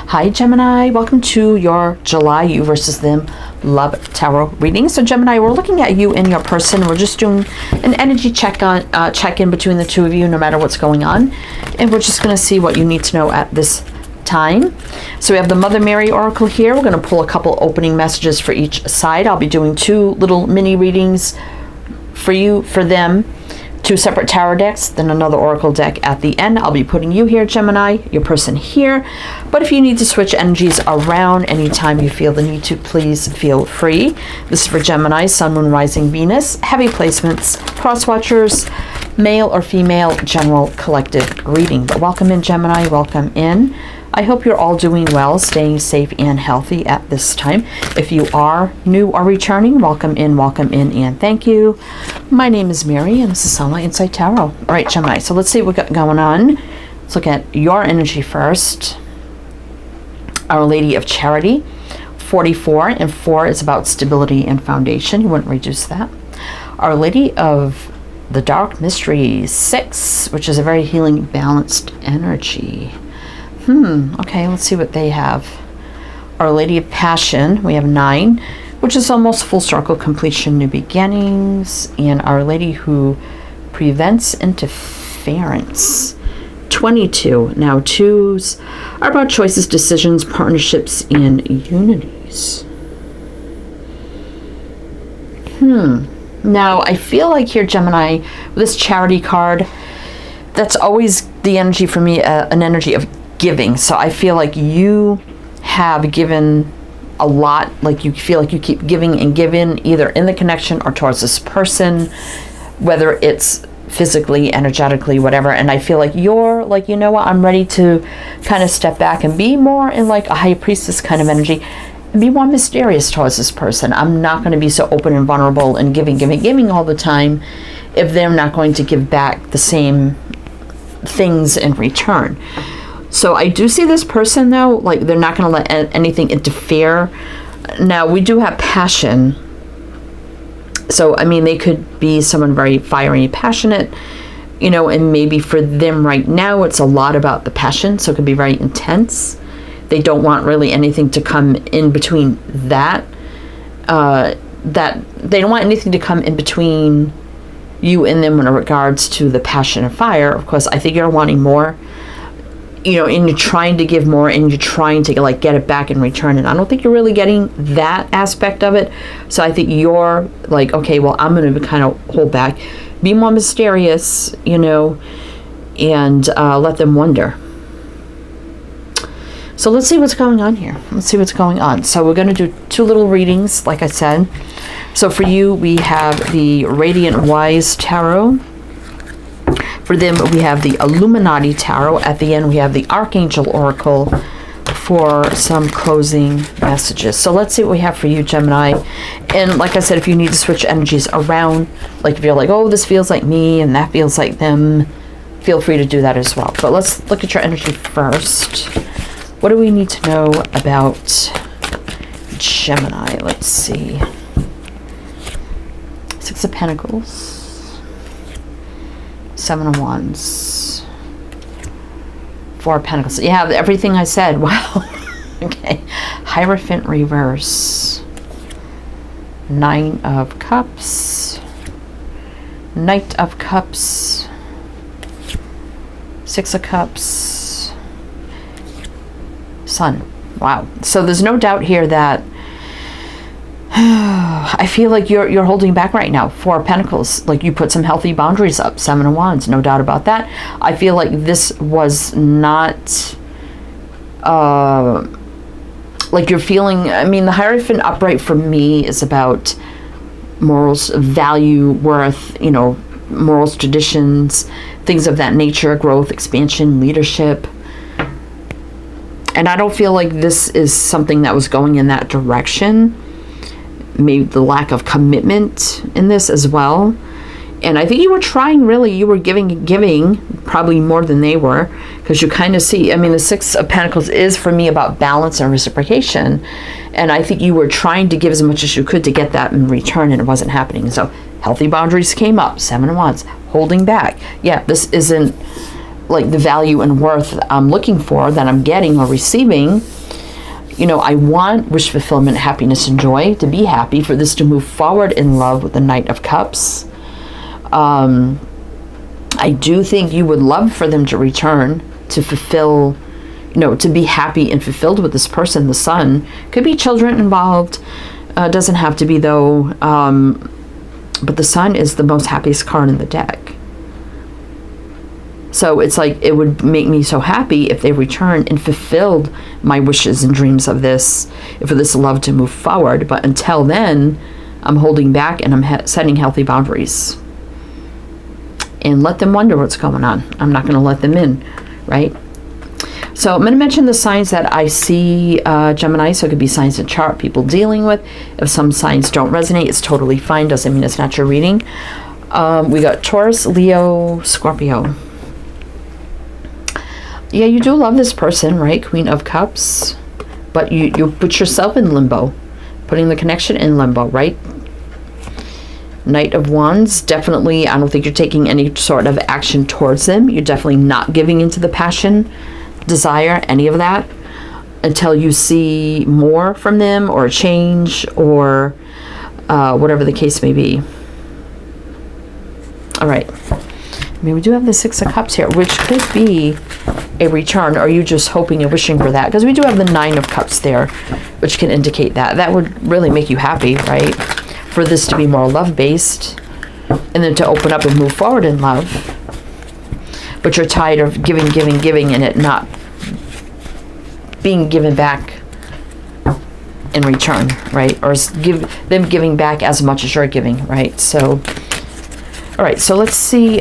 Hi Gemini, welcome to your July you versus them love tarot reading. So Gemini, we're looking at you and your person. We're just doing an energy check-in between the two of you, no matter what's going on, and we're just going to see what you need to know at this time. So we have the Mother Mary Oracle here. We're going to pull a couple opening messages for each side. I'll be doing two little mini readings for you, for them, two separate tarot decks, then another oracle deck at the end. I'll be putting you here, Gemini, your person here. But if you need to switch energies around anytime you feel the need to, please feel free. This is for Gemini, Sun, Moon, Rising, Venus, heavy placements, cross watchers, male or female, general collective reading. But welcome in, Gemini, welcome in. I hope you're all doing well, staying safe and healthy at this time. If you are new or returning, welcome in, and thank you. My name is Mary, and this is Sunlight Insight Tarot. All right, Gemini, so let's see what we got going on. Let's look at your energy first. Our Lady of Charity, 44, and 4 is about stability and foundation. You wouldn't reduce that. Our Lady of the Dark Mystery, 6, which is a very healing, balanced energy. Okay, let's see what they have. Our Lady of Passion, we have 9, which is almost full circle completion, new beginnings. And Our Lady who prevents interference, 22. Now 2s are about choices, decisions, partnerships, and unities. Now I feel like here, Gemini, this Charity card, that's always the energy for me, an energy of giving. So I feel like you have given a lot, like you feel like you keep giving and giving, either in the connection or towards this person, whether it's physically, energetically, whatever. And I feel like you're like, you know what, I'm ready to kind of step back and be more in like a high priestess kind of energy and be more mysterious towards this person. I'm not going to be so open and vulnerable and giving all the time if they're not going to give back the same things in return. So I do see this person, though, like they're not going to let anything interfere. Now, we do have passion. So, I mean, they could be someone very fiery and passionate, you know, and maybe for them right now, it's a lot about the passion. So it could be very intense. They don't want really anything to come in between that. They don't want anything to come in between you and them in regards to the passion and fire. Of course, I think you're wanting more. You know, and you're trying to give more and you're trying to like get it back in return, and I don't think you're really getting that aspect of it. So I think you're like, okay, well, I'm going to kind of hold back, be more mysterious, you know, and let them wonder. So let's see what's going on here. Let's see what's going on. So we're going to do two little readings, like I said. So for you, we have the Radiant Wise Tarot. For them, we have the Illuminati Tarot. At the end, we have the Archangel Oracle for some closing messages. So let's see what we have for you, Gemini. And like I said, if you need to switch energies around, like if you're like, oh, this feels like me and that feels like them, feel free to do that as well. But let's look at your energy first. What do we need to know about Gemini? Let's see. 6 of Pentacles. 7 of Wands, 4 of Pentacles. Yeah, everything I said. Wow. Okay. Hierophant reverse. 9 of Cups. Knight of Cups. 6 of Cups. Sun. Wow. So there's no doubt here that I feel like you're holding back right now. 4 of Pentacles, like you put some healthy boundaries up. 7 of Wands, no doubt about that. I feel like this was not like you're feeling, I mean, the Hierophant upright for me is about morals, value, worth, you know, morals, traditions, things of that nature, growth, expansion, leadership. And I don't feel like this is something that was going in that direction. Maybe the lack of commitment in this as well. And I think you were trying, really, you were giving probably more than they were, because you kind of see, I mean, the 6 of Pentacles is for me about balance and reciprocation. And I think you were trying to give as much as you could to get that in return, and it wasn't happening. So healthy boundaries came up. 7 of Wands, holding back. Yeah, this isn't like the value and worth I'm looking for, that I'm getting or receiving. You know, I want wish fulfillment, happiness, and joy, to be happy, for this to move forward in love with the Knight of Cups. I do think you would love for them to return, to fulfill, you know, to be happy and fulfilled with this person, the Sun. Could be children involved. Doesn't have to be, though. But the Sun is the most happiest card in the deck. So it's like, it would make me so happy if they returned and fulfilled my wishes and dreams of this, for this love to move forward. But until then, I'm holding back and I'm setting healthy boundaries. And let them wonder what's going on. I'm not going to let them in, right? So I'm going to mention the signs that I see, Gemini. So it could be signs in chart people dealing with. If some signs don't resonate, it's totally fine. Doesn't mean it's not your reading. We got Taurus, Leo, Scorpio. Yeah, you do love this person, right? Queen of Cups. But you put yourself in limbo. Putting the connection in limbo, right? Knight of Wands. Definitely, I don't think you're taking any sort of action towards them. You're definitely not giving into the passion, desire, any of that, until you see more from them, or change, or whatever the case may be. All right. I mean, we do have the Six of Cups here, which could be a return. Or are you just hoping and wishing for that? Because we do have the Nine of Cups there, which can indicate that. That would really make you happy, right? For this to be more love-based, and then to open up and move forward in love. But you're tired of giving, and it not being given back in return, right? Or them giving back as much as you're giving, right? So, all right, so let's see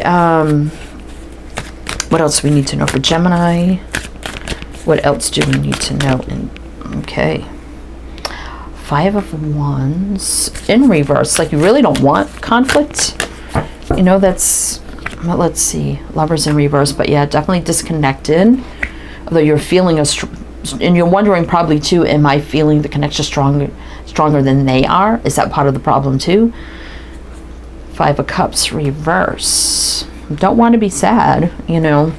what else we need to know for Gemini. What else do we need to know? Okay. Five of Wands in reverse. Like, you really don't want conflict. You know, that's, well, let's see. Lovers in reverse. But yeah, definitely disconnected. Although you're feeling and you're wondering probably too, am I feeling the connection stronger than they are? Is that part of the problem too? Five of Cups reverse. Don't want to be sad, you know.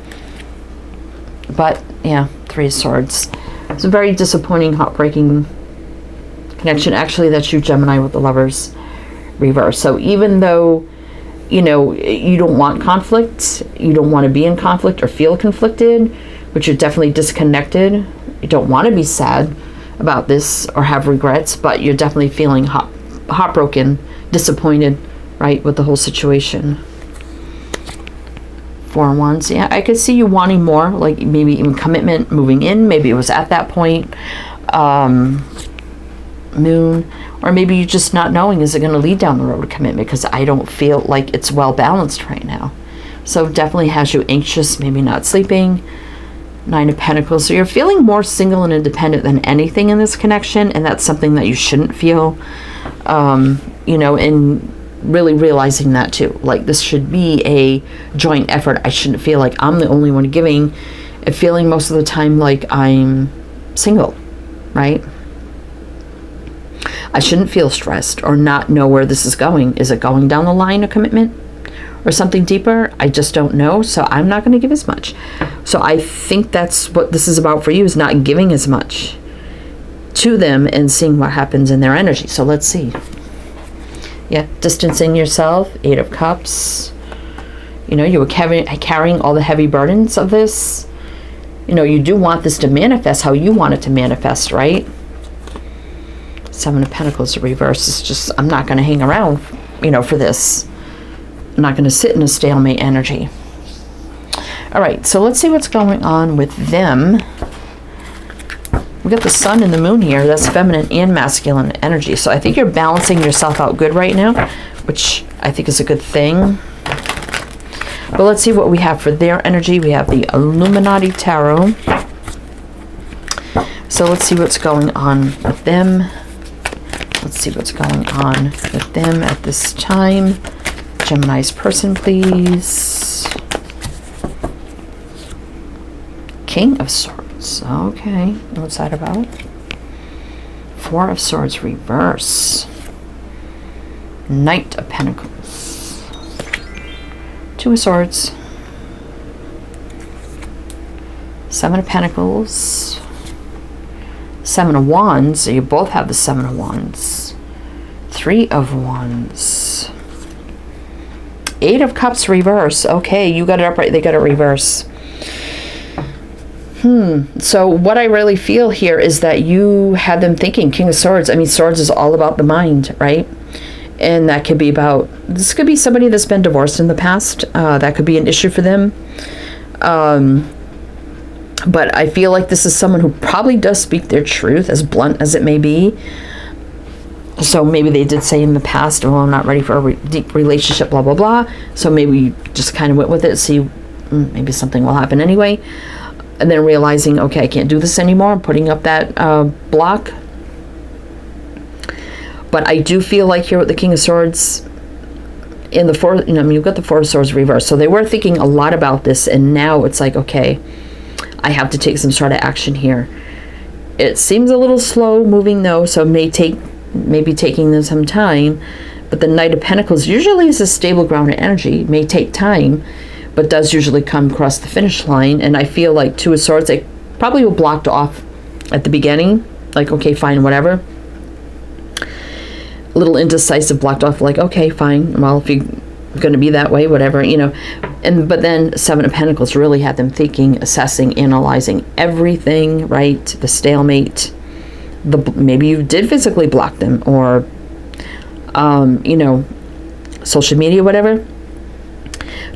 But yeah, Three of Swords. It's a very disappointing, heartbreaking connection. Actually, that's you, Gemini, with the Lovers reverse. So even though, you know, you don't want conflict, you don't want to be in conflict or feel conflicted, but you're definitely disconnected. You don't want to be sad about this or have regrets, but you're definitely feeling heartbroken, disappointed, right, with the whole situation. Four of Wands. Yeah, I could see you wanting more, like maybe even commitment, moving in. Maybe it was at that point. Moon. Or maybe you're just not knowing, is it going to lead down the road of commitment? Because I don't feel like it's well balanced right now. So definitely has you anxious, maybe not sleeping. Nine of Pentacles. So you're feeling more single and independent than anything in this connection. And that's something that you shouldn't feel. You know, and really realizing that too. Like, this should be a joint effort. I shouldn't feel like I'm the only one giving. And feeling most of the time like I'm single, right? I shouldn't feel stressed or not know where this is going. Is it going down the line of commitment or something deeper? I just don't know. So I'm not going to give as much. So I think that's what this is about for you, is not giving as much to them and seeing what happens in their energy. So let's see. Yeah, distancing yourself. Eight of Cups. You know, you were carrying all the heavy burdens of this. You know, you do want this to manifest how you want it to manifest, right? Seven of Pentacles reverse. It's just, I'm not going to hang around, you know, for this. I'm not going to sit in a stalemate energy. All right, so let's see what's going on with them. We got the Sun and the Moon here. That's feminine and masculine energy. So I think you're balancing yourself out good right now, which I think is a good thing. But let's see what we have for their energy. We have the Illuminati Tarot. So let's see what's going on with them. Let's see what's going on with them at this time. Gemini's person, please. King of Swords. Okay. What's that about? Four of Swords reverse. Knight of Pentacles. Two of Swords. Seven of Pentacles. Seven of Wands. So you both have the Seven of Wands. Three of Wands. Eight of Cups reverse. Okay, you got it upright, they got it reverse. So what I really feel here is that you had them thinking. King of Swords. I mean, Swords is all about the mind, right? And that could be about, this could be somebody that's been divorced in the past. That could be an issue for them. But I feel like this is someone who probably does speak their truth, as blunt as it may be. So maybe they did say in the past, oh, I'm not ready for a deep relationship, blah, blah, blah. So maybe you just kind of went with it, see, maybe something will happen anyway. And then realizing, okay, I can't do this anymore. I'm putting up that block. But I do feel like here with the King of Swords, in the four, you've got the Four of Swords reversed. So they were thinking a lot about this, and now it's like, okay, I have to take some sort of action here. It seems a little slow moving though, so maybe taking them some time. But the Knight of Pentacles usually is a stable grounded energy. It may take time, but does usually come across the finish line. And I feel like Two of Swords, they probably were blocked off at the beginning. Like, okay, fine, whatever. A little indecisive, blocked off, like, okay, fine. Well, if you're going to be that way, whatever, But then Seven of Pentacles really had them thinking, assessing, analyzing everything, right? The stalemate. Maybe you did physically block them, or, social media, whatever.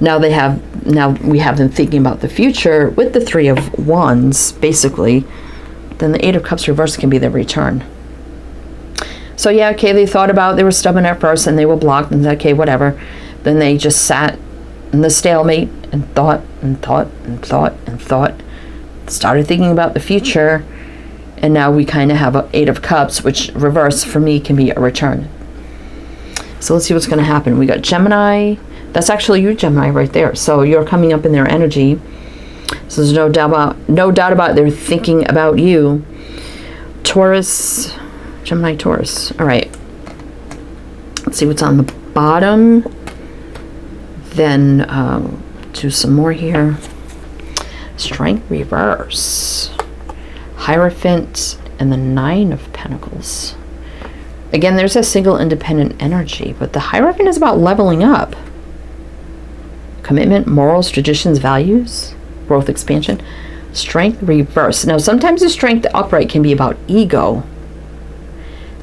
Now we have them thinking about the future with the Three of Wands, basically. Then the Eight of Cups reverse can be their return. So yeah, okay, they were stubborn at first and they were blocked, and okay, whatever. Then they just sat in the stalemate and thought and thought and thought and thought. Started thinking about the future, and now we kind of have an Eight of Cups, which reverse for me can be a return. So let's see what's going to happen. We got Gemini. That's actually you, Gemini, right there. So you're coming up in their energy. So there's no doubt about they're thinking about you. Taurus, Gemini, Taurus. All right. Let's see what's on the bottom. Then do some more here. Strength reverse. Hierophant and the Nine of Pentacles. Again, there's a single independent energy, but the Hierophant is about leveling up. Commitment, morals, traditions, values, growth, expansion. Strength reverse. Now, sometimes the strength upright can be about ego.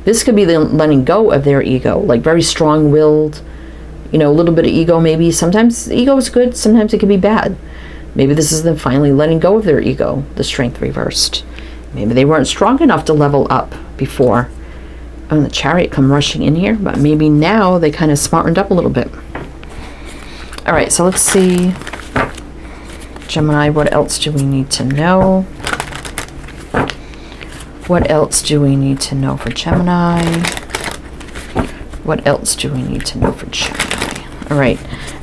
This could be the letting go of their ego, like very strong-willed, a little bit of ego maybe. Sometimes ego is good, sometimes it can be bad. Maybe this is them finally letting go of their ego, the Strength reversed. Maybe they weren't strong enough to level up before. And the Chariot come rushing in here, but maybe now they kind of smartened up a little bit. All right, so let's see. Gemini, what else do we need to know? What else do we need to know for Gemini? What else do we need to know for Gemini? All right,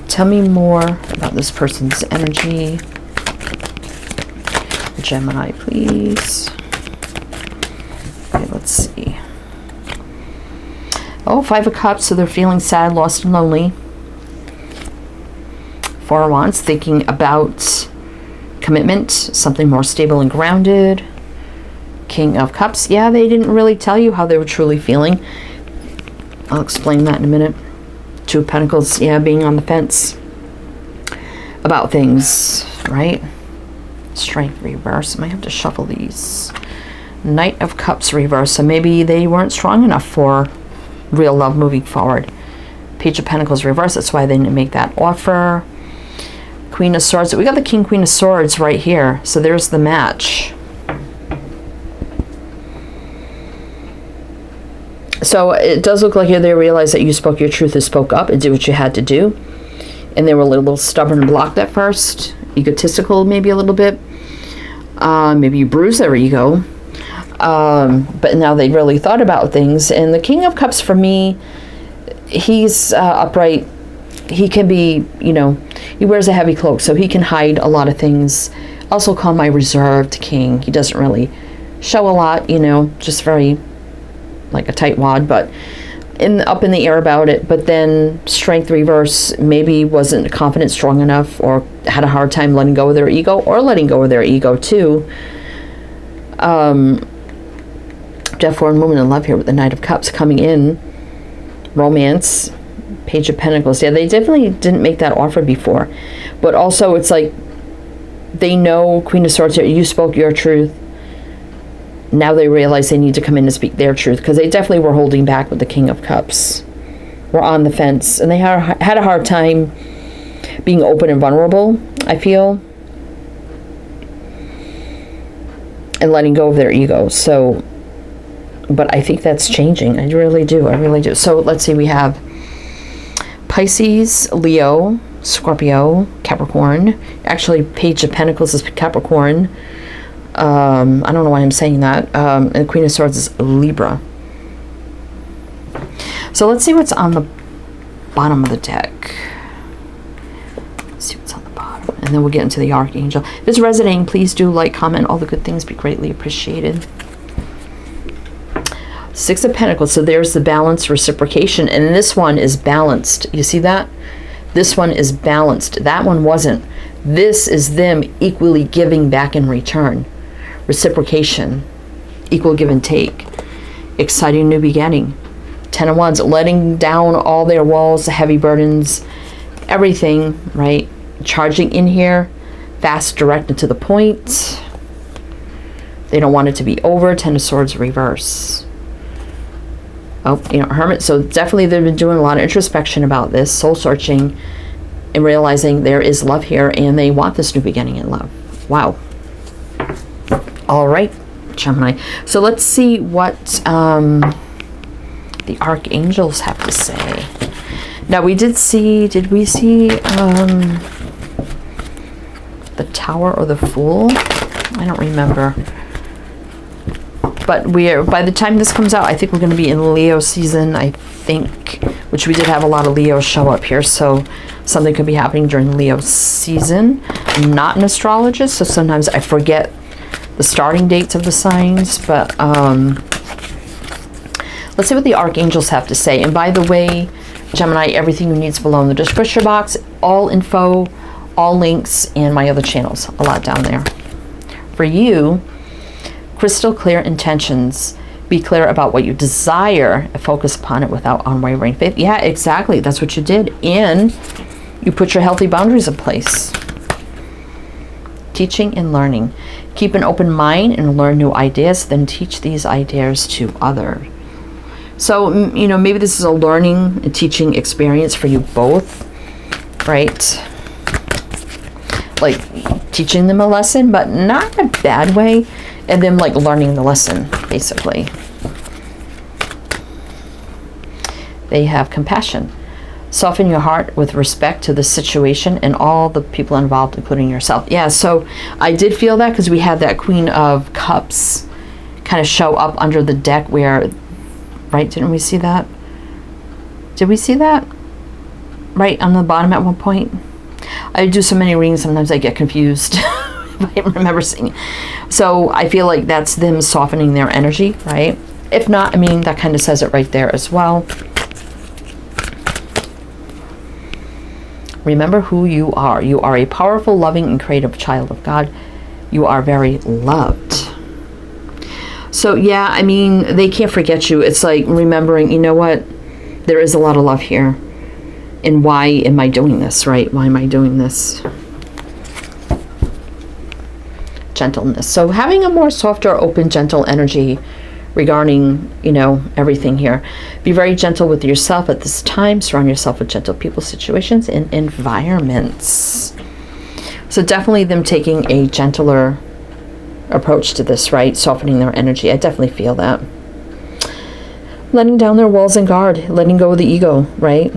tell me more about this person's energy. Gemini, please. Okay, let's see. Oh, Five of Cups, so they're feeling sad, lost, and lonely. Four of Wands, thinking about commitment, something more stable and grounded. King of Cups, yeah, they didn't really tell you how they were truly feeling. I'll explain that in a minute. Two of Pentacles, yeah, being on the fence about things, right? Strength reverse. I might have to shuffle these. Knight of Cups reverse, so maybe they weren't strong enough for real love moving forward. Page of Pentacles reverse, that's why they didn't make that offer. Queen of Swords, we got the King, Queen of Swords right here, so there's the match. So it does look like they realized that you spoke your truth and spoke up and did what you had to do. And they were a little stubborn and blocked at first. Egotistical maybe a little bit. Maybe you bruised their ego. But now they really thought about things. And the King of Cups for me, he's upright. He can be, he wears a heavy cloak, so he can hide a lot of things. Also called my reserved king. He doesn't really show a lot, just very like a tightwad, but up in the air about it. But then Strength reverse, maybe wasn't confident, strong enough, or had a hard time letting go of their ego, or letting go of their ego too. Death, War, and Movement in Love here with the Knight of Cups coming in. Romance. Page of Pentacles. Yeah, they definitely didn't make that offer before. But also, it's like they know, Queen of Swords here, you spoke your truth. Now they realize they need to come in and speak their truth, because they definitely were holding back with the King of Cups. Were on the fence, and they had a hard time being open and vulnerable, I feel, and letting go of their ego. So, but I think that's changing. I really do. So let's see, we have Pisces, Leo, Scorpio, Capricorn. Actually, Page of Pentacles is Capricorn. I don't know why I'm saying that. And the Queen of Swords is Libra. So let's see what's on the bottom of the deck. Let's see what's on the bottom. And then we'll get into the Archangel. If it's resonating, please do like, comment. All the good things be greatly appreciated. Six of Pentacles. So there's the balance, reciprocation. And this one is balanced. You see that? This one is balanced. That one wasn't. This is them equally giving back in return. Reciprocation. Equal give and take. Exciting new beginning. Ten of Wands. Letting down all their walls, the heavy burdens, everything, right? Charging in here. Fast, direct, and to the point. They don't want it to be over. Ten of Swords reverse. Oh, Hermit. So definitely they've been doing a lot of introspection about this, soul searching, and realizing there is love here, and they want this new beginning in love. Wow. All right, Gemini. So let's see what the Archangels have to say. Now did we see the Tower or the Fool? I don't remember. But by the time this comes out, I think we're going to be in Leo season, I think, which we did have a lot of Leos show up here. So something could be happening during Leo season. I'm not an astrologist, so sometimes I forget the starting dates of the signs. But let's see what the Archangels have to say. And by the way, Gemini, everything you need is below in the description box. All info, all links, and my other channels. A lot down there. For you, crystal clear intentions. Be clear about what you desire and focus upon it without unwavering faith. Yeah, exactly. That's what you did. And you put your healthy boundaries in place. Teaching and learning. Keep an open mind and learn new ideas, then teach these ideas to others. So, maybe this is a learning and teaching experience for you both, right? Like teaching them a lesson, but not in a bad way. And then like learning the lesson, basically. They have compassion. Soften your heart with respect to the situation and all the people involved, including yourself. Yeah, so I did feel that because we had that Queen of Cups kind of show up under the deck where, right, didn't we see that? Did we see that? Right on the bottom at one point? I do so many readings, sometimes I get confused. I remember seeing it. So I feel like that's them softening their energy, right? If not, I mean, that kind of says it right there as well. Remember who you are. You are a powerful, loving, and creative child of God. You are very loved. So yeah, I mean, they can't forget you. It's like remembering, you know what? There is a lot of love here. And why am I doing this, right? Why am I doing this? Gentleness. So having a more softer, open, gentle energy regarding, everything here. Be very gentle with yourself at this time. Surround yourself with gentle people, situations, and environments. So definitely them taking a gentler approach to this, right? Softening their energy. I definitely feel that. Letting down their walls and guard. Letting go of the ego, right?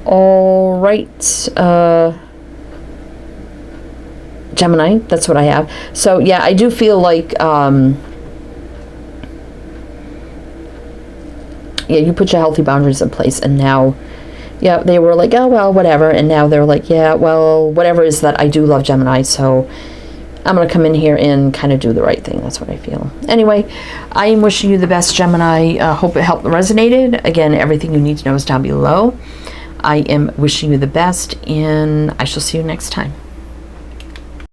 All right. Gemini, that's what I have. So yeah, I do feel like yeah, you put your healthy boundaries in place, and now yeah, they were like, oh well, whatever, and now they're like, yeah, well, whatever is that. I do love Gemini, so I'm gonna come in here and kind of do the right thing. That's what I feel. Anyway, I am wishing you the best, Gemini. Hope it helped, resonated. Again, everything you need to know is down below. I am wishing you the best, and I shall see you next time.